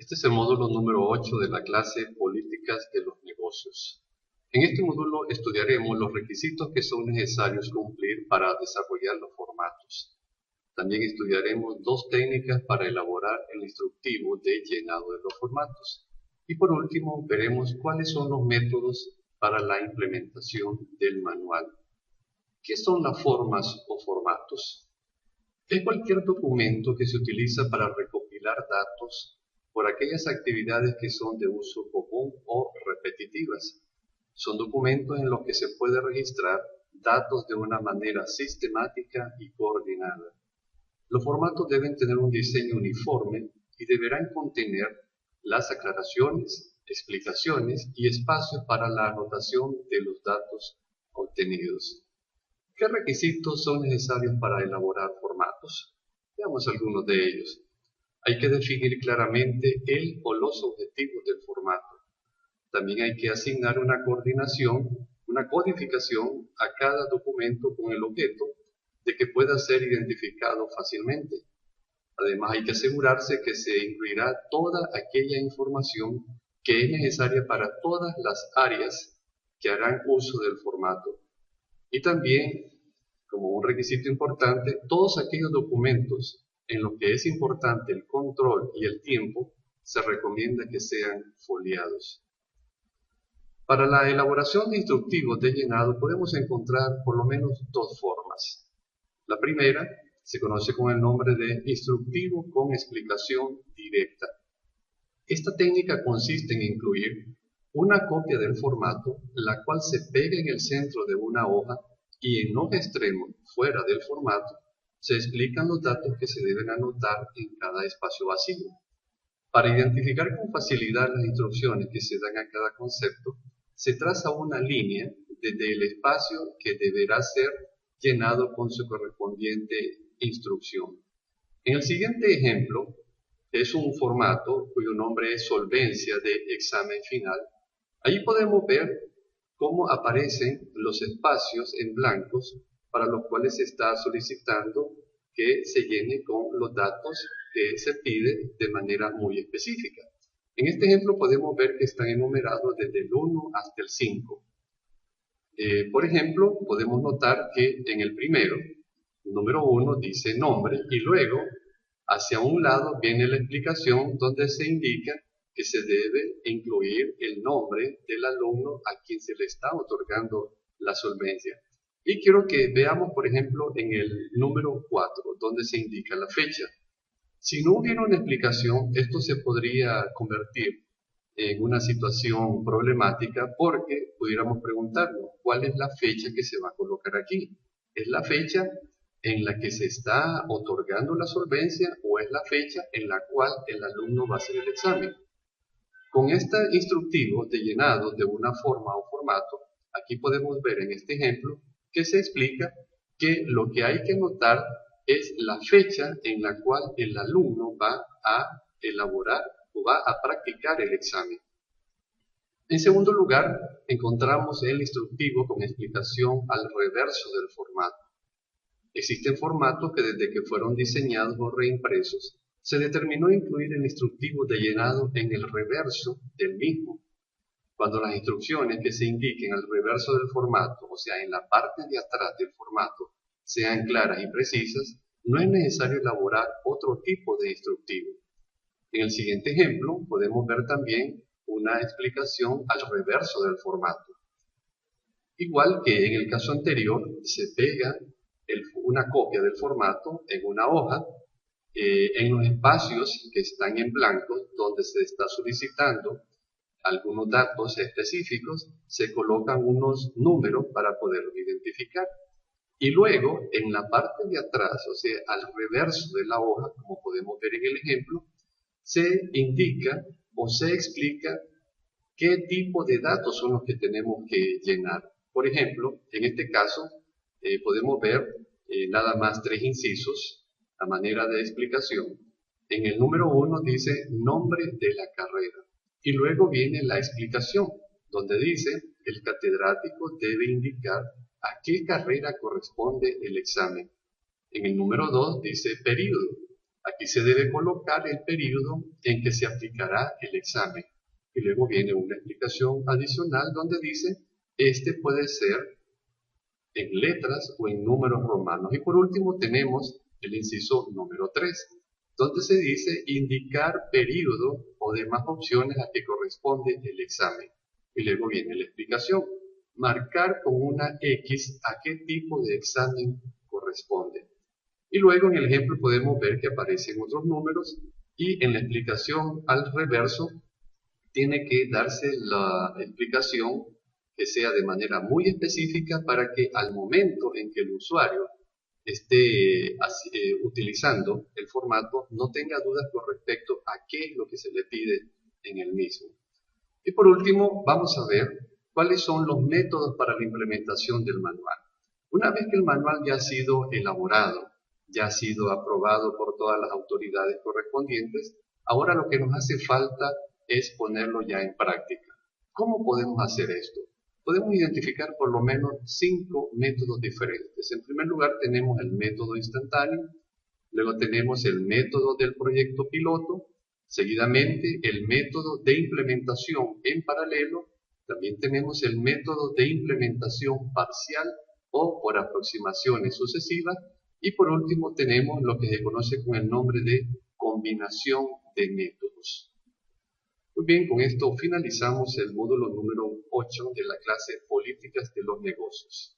Este es el módulo número 8 de la clase Políticas de los Negocios. En este módulo estudiaremos los requisitos que son necesarios cumplir para desarrollar los formatos. También estudiaremos dos técnicas para elaborar el instructivo de llenado de los formatos. Y por último, veremos cuáles son los métodos para la implementación del manual. ¿Qué son las formas o formatos? Es cualquier documento que se utiliza para recopilar datos por aquellas actividades que son de uso común o repetitivas. Son documentos en los que se puede registrar datos de una manera sistemática y coordinada. Los formatos deben tener un diseño uniforme y deberán contener las aclaraciones, explicaciones y espacios para la anotación de los datos obtenidos. ¿Qué requisitos son necesarios para elaborar formatos? Veamos algunos de ellos. Hay que definir claramente el o los objetivos del formato. También hay que asignar una codificación a cada documento con el objeto de que pueda ser identificado fácilmente. Además, hay que asegurarse que se incluirá toda aquella información que es necesaria para todas las áreas que harán uso del formato. Y también, como un requisito importante, todos aquellos documentos en los que es importante el control y el tiempo, se recomienda que sean foliados. Para la elaboración de instructivos de llenado podemos encontrar por lo menos dos formas. La primera se conoce con el nombre de instructivo con explicación directa. Esta técnica consiste en incluir una copia del formato, la cual se pega en el centro de una hoja y en los extremos, fuera del formato, se explican los datos que se deben anotar en cada espacio vacío. Para identificar con facilidad las instrucciones que se dan a cada concepto, se traza una línea desde el espacio que deberá ser llenado con su correspondiente instrucción. En el siguiente ejemplo, es un formato cuyo nombre es solvencia de examen final. Allí podemos ver cómo aparecen los espacios en blancos para los cuales se está solicitando que se llene con los datos que se pide de manera muy específica. En este ejemplo podemos ver que están enumerados desde el 1 hasta el 5. Por ejemplo, podemos notar que en el primero, número 1 dice nombre y luego hacia un lado viene la explicación donde se indica que se debe incluir el nombre del alumno a quien se le está otorgando la solvencia. Y quiero que veamos, por ejemplo, en el número 4, donde se indica la fecha. Si no hubiera una explicación, esto se podría convertir en una situación problemática porque pudiéramos preguntarnos, ¿cuál es la fecha que se va a colocar aquí? ¿Es la fecha en la que se está otorgando la solvencia o es la fecha en la cual el alumno va a hacer el examen? Con este instructivo de llenado de una forma o formato, aquí podemos ver en este ejemplo que se explica que lo que hay que anotar es la fecha en la cual el alumno va a elaborar o va a practicar el examen. En segundo lugar, encontramos el instructivo con explicación al reverso del formato. Existen formatos que desde que fueron diseñados o reimpresos, se determinó incluir el instructivo de llenado en el reverso del mismo. Cuando las instrucciones que se indiquen al reverso del formato, o sea, en la parte de atrás del formato, sean claras y precisas, no es necesario elaborar otro tipo de instructivo. En el siguiente ejemplo podemos ver también una explicación al reverso del formato. Igual que en el caso anterior, se pega una copia del formato en una hoja, en los espacios que están en blanco, donde se está solicitando algunos datos específicos, se colocan unos números para poderlos identificar. Y luego, en la parte de atrás, o sea, al reverso de la hoja, como podemos ver en el ejemplo, se indica o se explica qué tipo de datos son los que tenemos que llenar. Por ejemplo, en este caso, podemos ver nada más 3 incisos a manera de explicación. En el número 1 dice nombre de la carrera y luego viene la explicación donde dice el catedrático debe indicar a qué carrera corresponde el examen. En el número 2 dice periodo. Aquí se debe colocar el periodo en que se aplicará el examen. Y luego viene una explicación adicional donde dice, este puede ser en letras o en números romanos. Y por último tenemos el inciso número 3, donde se dice indicar periodo o demás opciones a que corresponde el examen. Y luego viene la explicación, marcar con una X a qué tipo de examen corresponde. Y luego en el ejemplo podemos ver que aparecen otros números y en la explicación al reverso tiene que darse la explicación que sea de manera muy específica para que al momento en que el usuario esté utilizando el formato no tenga dudas con respecto a qué es lo que se le pide en el mismo. Y por último, vamos a ver cuáles son los métodos para la implementación del manual. Una vez que el manual ya ha sido elaborado, ya ha sido aprobado por todas las autoridades correspondientes, ahora lo que nos hace falta es ponerlo ya en práctica. ¿Cómo podemos hacer esto? Podemos identificar por lo menos 5 métodos diferentes. En primer lugar tenemos el método instantáneo, luego tenemos el método del proyecto piloto, seguidamente el método de implementación en paralelo, también tenemos el método de implementación parcial o por aproximaciones sucesivas, y por último tenemos lo que se conoce con el nombre de combinación de métodos. Muy bien, con esto finalizamos el módulo número 8 de la clase Políticas de los Negocios.